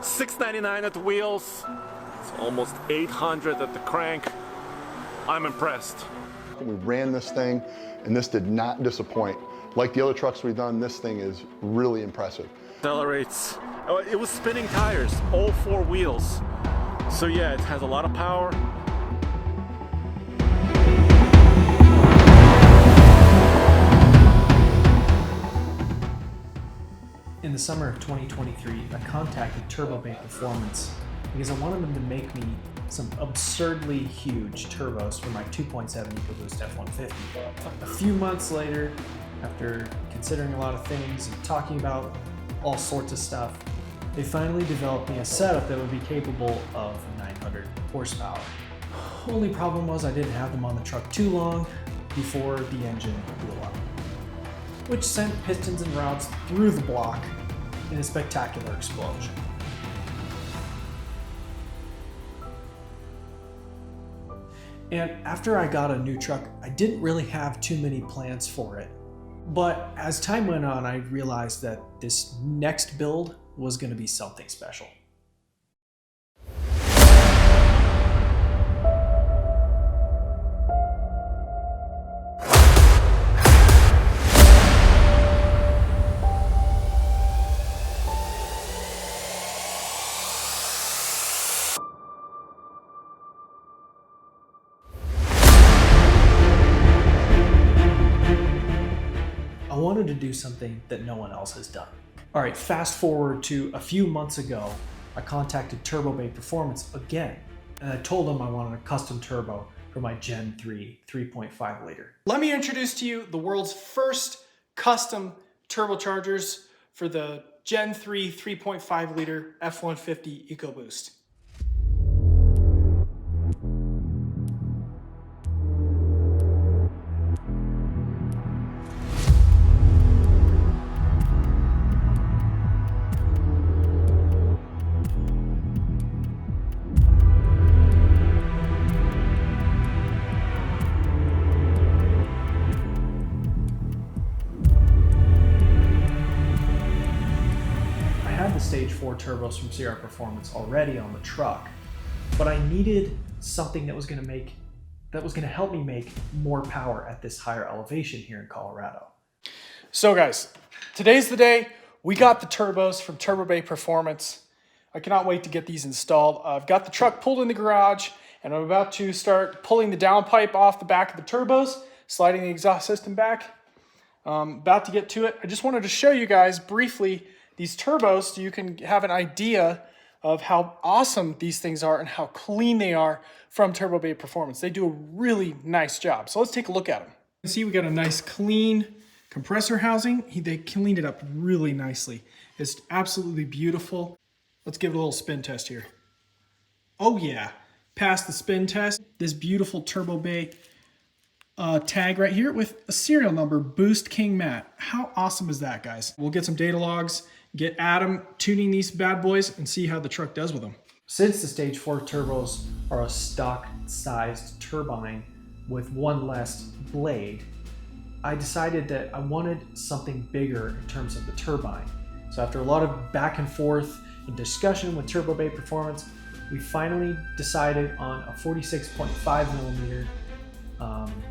$699 at the wheels. It's almost 800 at the crank. I'm impressed. We ran this thing, and this did not disappoint. Like the other trucks we've done, this thing is really impressive. Accelerates. Oh, it was spinning tires, all 4 wheels. So yeah, it has a lot of power. In the summer of 2023, I contacted Turbine Performance because I wanted them to make me some absurdly huge turbos for my 2.7 Ecoboost F150. A few months later, after considering a lot of things and talking about all sorts of stuff, they finally developed me a setup that would be capable of 900 horsepower. Only problem was I didn't have them on the truck too long before the engine blew up, which sent pistons and rods through the block in a spectacular explosion. And after I got a new truck, I didn't really have too many plans for it. But as time went on, I realized that this next build was going to be something special. I wanted to do something that no one else has done. All right, fast forward to a few months ago, I contacted Turbine Performance again, and I told them I wanted a custom turbo for my Gen 3 3.5 liter. Let me introduce to you the world's first custom turbochargers for the Gen 3 3.5 liter F150 Ecoboost. Stage 4 turbos from CR Performance already on the truck, but I needed something that was going to help me make more power at this higher elevation here in Colorado. So guys, today's the day. We got the turbos from Turbine Performance. I cannot wait to get these installed. I've got the truck pulled in the garage, and I'm about to start pulling the downpipe off the back of the turbos, sliding the exhaust system back. About to get to it. I just wanted to show you guys briefly these turbos so you can have an idea of how awesome these things are and how clean they are from Turbine Performance. They do a really nice job. So let's take a look at them. You see we got a nice clean compressor housing. They cleaned it up really nicely. It's absolutely beautiful. Let's give it a little spin test here. Oh yeah, passed the spin test. This beautiful Turbine tag right here with a serial number, boostkingmatt. How awesome is that, guys? We'll get some data logs, get Adam tuning these bad boys, and see how the truck does with them. Since the Stage 4 turbos are a stock-sized turbine with one less blade, I decided that I wanted something bigger in terms of the turbine. So after a lot of back and forth and discussion with Turbine Performance, we finally decided on a 46.5 millimeter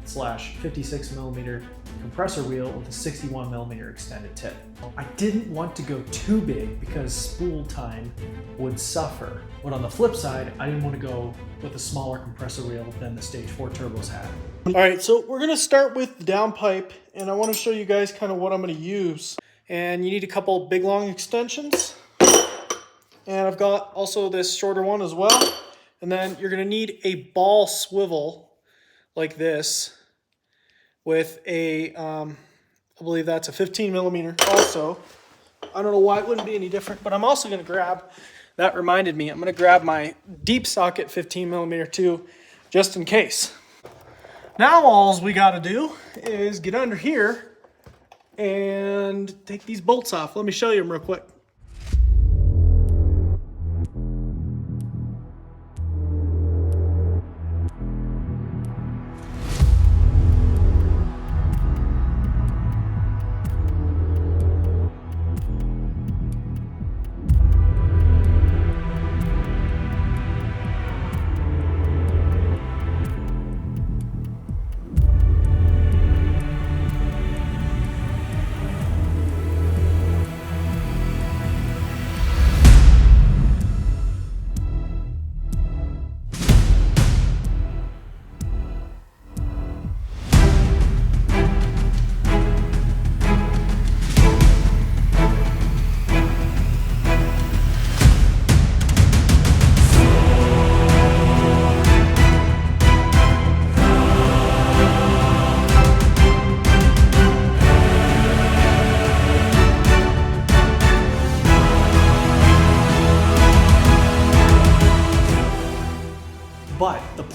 slash 56 millimeter compressor wheel with a 61 millimeter extended tip. I didn't want to go too big because spool time would suffer. But on the flip side, I didn't want to go with a smaller compressor wheel than the Stage 4 turbos had. All right, so we're gonna start with the downpipe, and I wanna show you guys kind of what I'm gonna use. And you need a couple big long extensions. And I've got also this shorter one as well. And then you're gonna need a ball swivel like this with a, I believe that's a 15 millimeter also. I don't know why it wouldn't be any different, but I'm also gonna grab, that reminded me, I'm gonna grab my deep socket 15 millimeter too, just in case. Now all we gotta do is get under here and take these bolts off. Let me show you them real quick.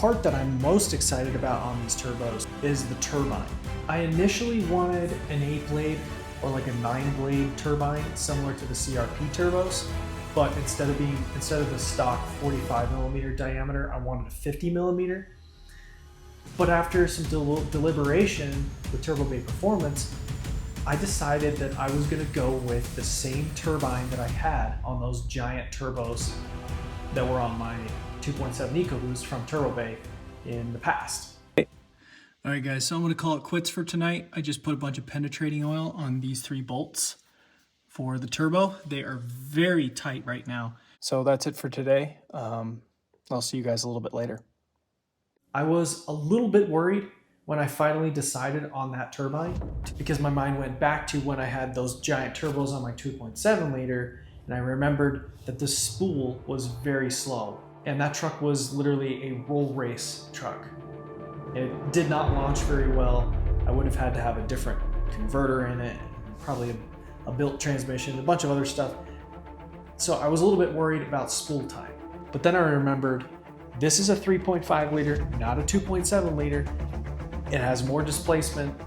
part that I'm most excited about on these turbos is the turbine. I initially wanted an 8-blade or like a 9-blade turbine similar to the CRP turbos, but instead of the stock 45mm diameter, I wanted a 50mm. But after some deliberation with Turbo Bay Performance, I decided that I was going to go with the same turbine that I had on those giant turbos that were on my 2.7 Ecoboost from Turbo Bay in the past. All right, guys, so I'm going to call it quits for tonight. I just put a bunch of penetrating oil on these 3 bolts for the turbo. They are very tight right now. So that's it for today. I'll see you guys a little bit later. I was a little bit worried when I finally decided on that turbine because my mind went back to when I had those giant turbos on my 2.7 liter, and I remembered that the spool was very slow. And that truck was literally a roll race truck. It did not launch very well. I would have had to have a different converter in it, probably a built transmission, a bunch of other stuff. So I was a little bit worried about spool time. But then I remembered this is a 3.5 liter, not a 2.7 liter. It has more displacement.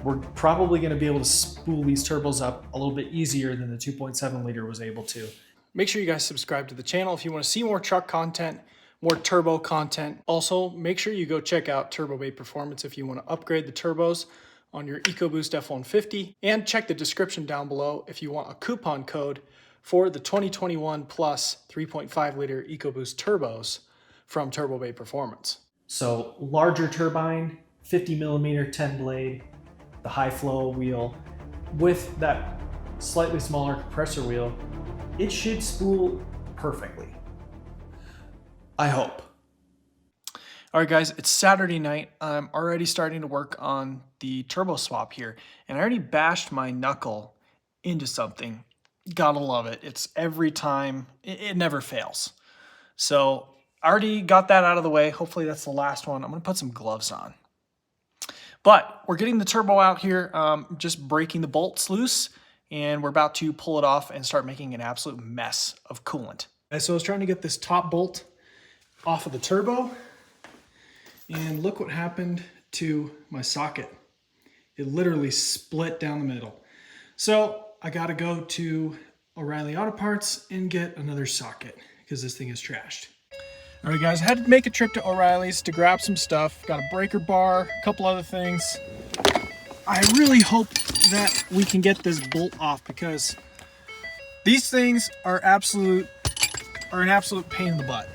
We're probably going to be able to spool these turbos up a little bit easier than the 2.7 liter was able to. Make sure you guys subscribe to the channel if you want to see more truck content, more turbo content. Also, make sure you go check out Turbo Bay Performance if you want to upgrade the turbos on your Ecoboost F150. And check the description down below if you want a coupon code for the 2021 plus 3.5 liter Ecoboost turbos from Turbo Bay Performance. So larger turbine, 50mm 10 blade, the high flow wheel with that slightly smaller compressor wheel, it should spool perfectly. I hope. All right, guys, it's Saturday night. I'm already starting to work on the turbo swap here, and I already bashed my knuckle into something. Gotta love it. It's every time, it never fails. So I already got that out of the way. Hopefully that's the last one. I'm gonna put some gloves on. But we're getting the turbo out here, just breaking the bolts loose, and we're about to pull it off and start making an absolute mess of coolant. So I was trying to get this top bolt off of the turbo, and look what happened to my socket. It literally split down the middle. So I gotta go to O'Reilly Auto Parts and get another socket because this thing is trashed. All right, guys, I had to make a trip to O'Reilly's to grab some stuff. Got a breaker bar, a couple other things. I really hope that we can get this bolt off because these things are an absolute pain in the butt.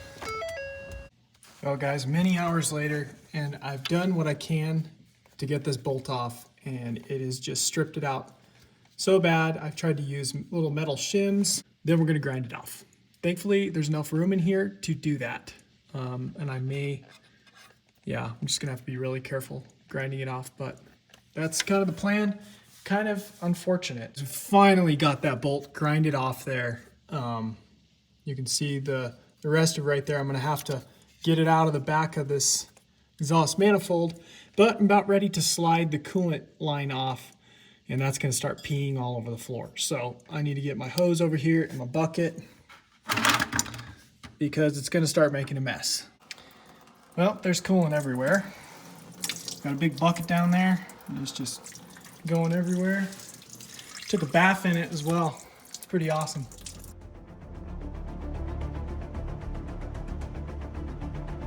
Well, guys, many hours later, and I've done what I can to get this bolt off, and it is just stripped it out so bad. I've tried to use little metal shims. Then we're gonna grind it off. Thankfully, there's enough room in here to do that. And I may, I'm just gonna have to be really careful grinding it off, but that's kind of the plan. Kind of unfortunate. Finally got that bolt grinded off there. You can see the rest of it right there. I'm gonna have to get it out of the back of this exhaust manifold, but I'm about ready to slide the coolant line off, and that's gonna start peeing all over the floor. So I need to get my hose over here and my bucket, because it's gonna start making a mess. Well, there's coolant everywhere. Got a big bucket down there, and it's just going everywhere. Took a bath in it as well. It's pretty awesome.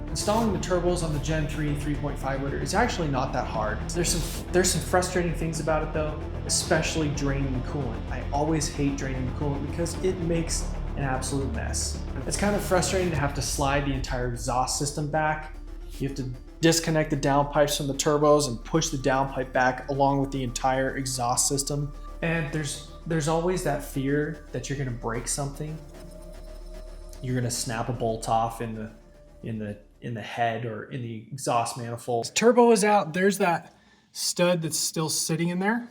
Installing the turbos on the Gen 3 3.5 liter is actually not that hard. There's some frustrating things about it though, especially draining the coolant. I always hate draining the coolant because it makes an absolute mess. It's kind of frustrating to have to slide the entire exhaust system back. You have to disconnect the downpipes from the turbos and push the downpipe back along with the entire exhaust system. And there's always that fear that you're gonna break something. You're gonna snap a bolt off in the head or in the exhaust manifold. Turbo is out. There's that stud that's still sitting in there.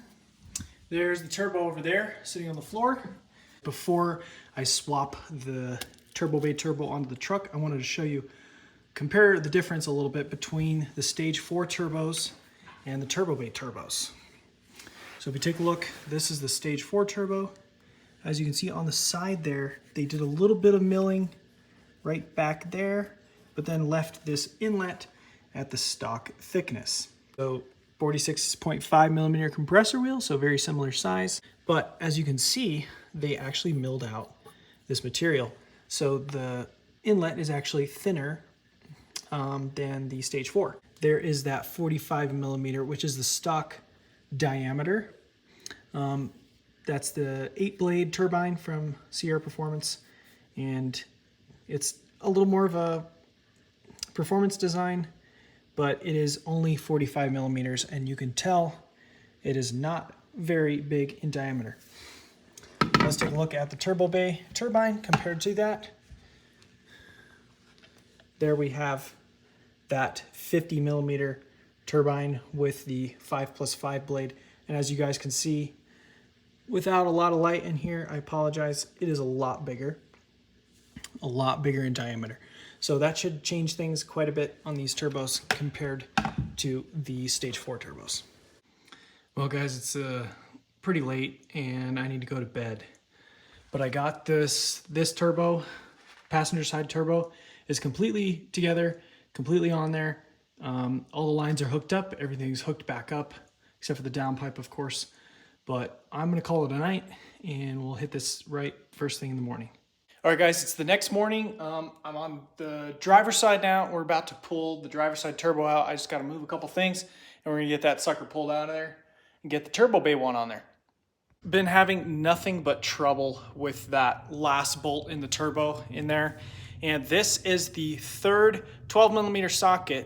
There's the turbo over there sitting on the floor. Before I swap the Turbo Bay turbo onto the truck, I wanted to show you, compare the difference a little bit between the Stage 4 turbos and the Turbo Bay turbos. So if you take a look, this is the Stage 4 turbo. As you can see on the side there, they did a little bit of milling right back there, but then left this inlet at the stock thickness. So 46.5 millimeter compressor wheel, so very similar size. But as you can see, they actually milled out this material. So the inlet is actually thinner than the Stage 4. There is that 45 millimeter, which is the stock diameter. That's the 8-blade turbine from Sierra Performance, and it's a little more of a performance design, but it is only 45 millimeters, and you can tell it is not very big in diameter. Let's take a look at the turbo bay turbine compared to that. There we have that 50 millimeter turbine with the 5+5 blade. And as you guys can see, without a lot of light in here, I apologize, it is a lot bigger in diameter. So that should change things quite a bit on these turbos compared to the Stage 4 turbos. Well guys, it's pretty late and I need to go to bed. But I got this turbo, passenger side turbo, is completely together, completely on there. All the lines are hooked up, everything's hooked back up, except for the downpipe, of course. But I'm gonna call it a night and we'll hit this right first thing in the morning. All right guys, it's the next morning. I'm on the driver's side now. We're about to pull the driver's side turbo out. I just gotta move a couple things and we're gonna get that sucker pulled out of there and get the turbo bay one on there. Been having nothing but trouble with that last bolt in the turbo in there. And this is the third 12 millimeter socket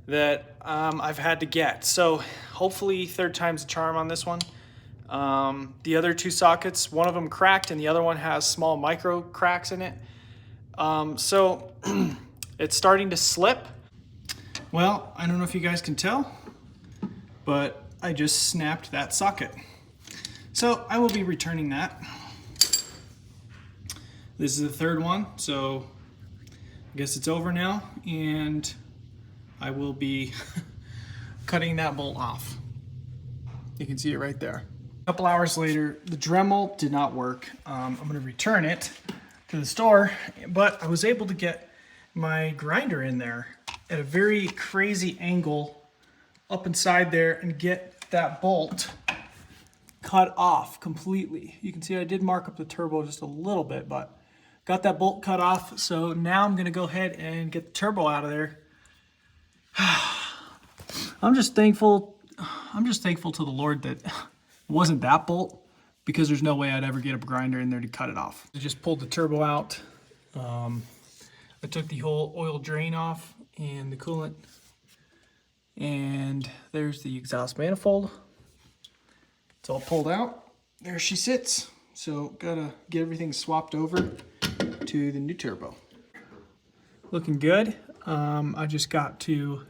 that I've had to get. So hopefully third time's a charm on this one. The other two sockets, one of them cracked and the other one has small micro cracks in it. So it's starting to slip. Well, I don't know if you guys can tell, but I just snapped that socket. So I will be returning that. This is the third one, so I guess it's over now, and I will be cutting that bolt off. You can see it right there. A couple hours later, the Dremel did not work. I'm gonna return it to the store, but I was able to get my grinder in there at a very crazy angle up inside there and get that bolt cut off completely. You can see I did mark up the turbo just a little bit, but got that bolt cut off. So now I'm gonna go ahead and get the turbo out of there. I'm just thankful to the Lord that it wasn't that bolt, because there's no way I'd ever get a grinder in there to cut it off. I just pulled the turbo out. I took the whole oil drain off and the coolant, and there's the exhaust manifold. It's all pulled out. There she sits. So gotta get everything swapped over to the new turbo. Looking good. I just got to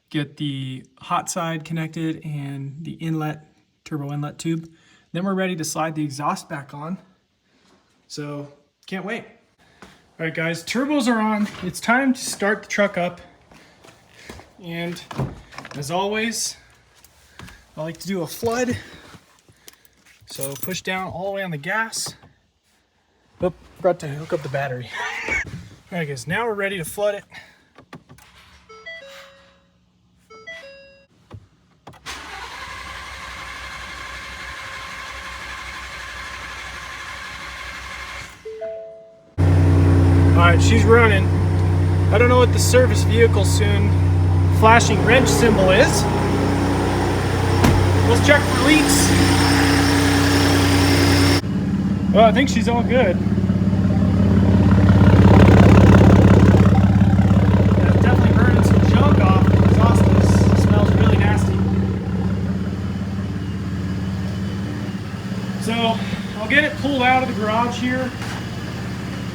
get the hot side connected and the inlet, turbo inlet tube. Then we're ready to slide the exhaust back on. So can't wait. All right guys, turbos are on. It's time to start the truck up. And as always, I like to do a flood. So push down all the way on the gas. Oh, forgot to hook up the battery. All right guys, now we're ready to flood it. All right, she's running. I don't know what the service vehicle soon flashing wrench symbol is. Let's check for leaks. Well, I think she's all good. Yeah, it's definitely burning some junk off. The exhaust smells really nasty. So I'll get it pulled out of the garage here.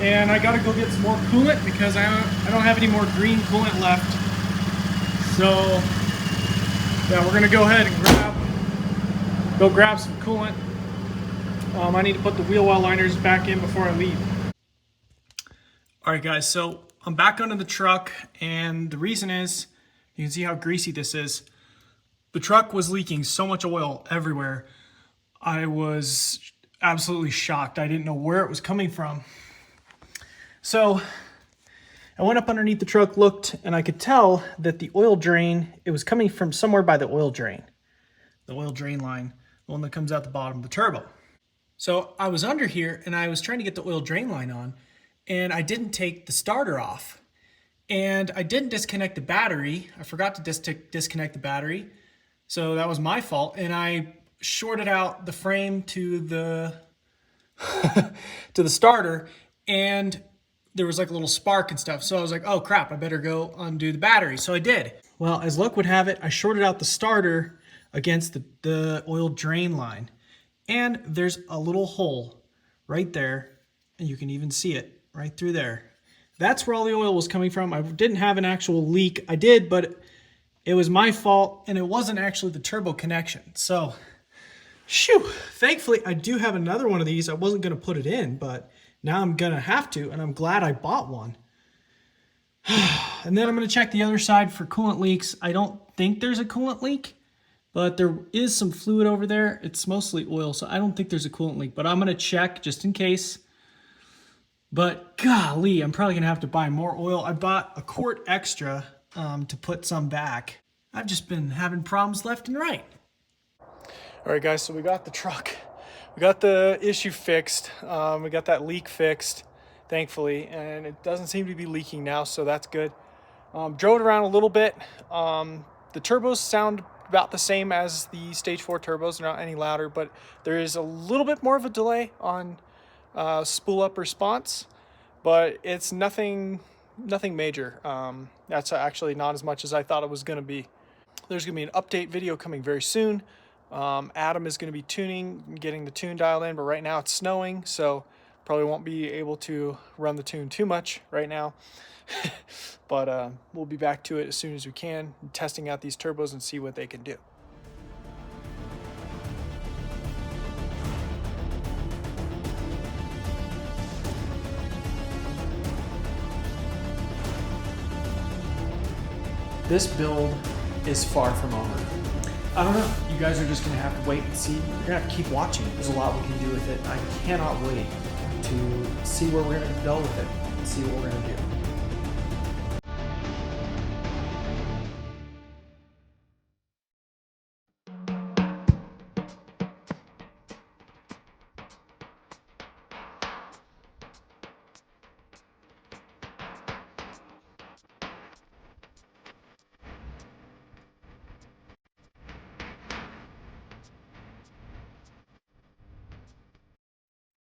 And I gotta go get some more coolant because I don't have any more green coolant left. So yeah, we're gonna go ahead and grab some coolant. I need to put the wheel well liners back in before I leave. All right guys, so I'm back under the truck, and the reason is, you can see how greasy this is. The truck was leaking so much oil everywhere. I was absolutely shocked. I didn't know where it was coming from. So I went up underneath the truck, looked, and I could tell that the oil drain, it was coming from somewhere by the oil drain line, the one that comes out the bottom of the turbo. So I was under here and I was trying to get the oil drain line on, and I didn't take the starter off. And I didn't disconnect the battery. I forgot to disconnect the battery. So that was my fault. And I shorted out the frame to the to the starter, and there was like a little spark and stuff. So I was like, oh crap, I better go undo the battery. So I did. Well, as luck would have it, I shorted out the starter against the oil drain line. And there's a little hole right there, and you can even see it right through there. That's where all the oil was coming from. I didn't have an actual leak. I did, but it was my fault, and it wasn't actually the turbo connection. So, shoo. Thankfully, I do have another one of these. I wasn't going to put it in, but now I'm going to have to, and I'm glad I bought one. And then I'm going to check the other side for coolant leaks. I don't think there's a coolant leak, but there is some fluid over there. It's mostly oil, so I don't think there's a coolant leak, but I'm going to check just in case. But golly, I'm probably going to have to buy more oil. I bought a quart extra to put some back. I've just been having problems left and right. All right, guys, so we got the truck. We got the issue fixed. We got that leak fixed, thankfully, and it doesn't seem to be leaking now, so that's good. Drove it around a little bit. The turbos sound about the same as the Stage 4 turbos. They're not any louder, but there is a little bit more of a delay on spool up response, but it's nothing major. That's actually not as much as I thought it was going to be. There's going to be an update video coming very soon. Adam is going to be getting the tune dialed in, but right now it's snowing, so probably won't be able to run the tune too much right now. But we'll be back to it as soon as we can, testing out these turbos and see what they can do. This build is far from over. I don't know. You guys are just going to have to wait and see. You're going to have to keep watching. There's a lot we can do with it. I cannot wait to see where we're going to go with it and see what we're going to do.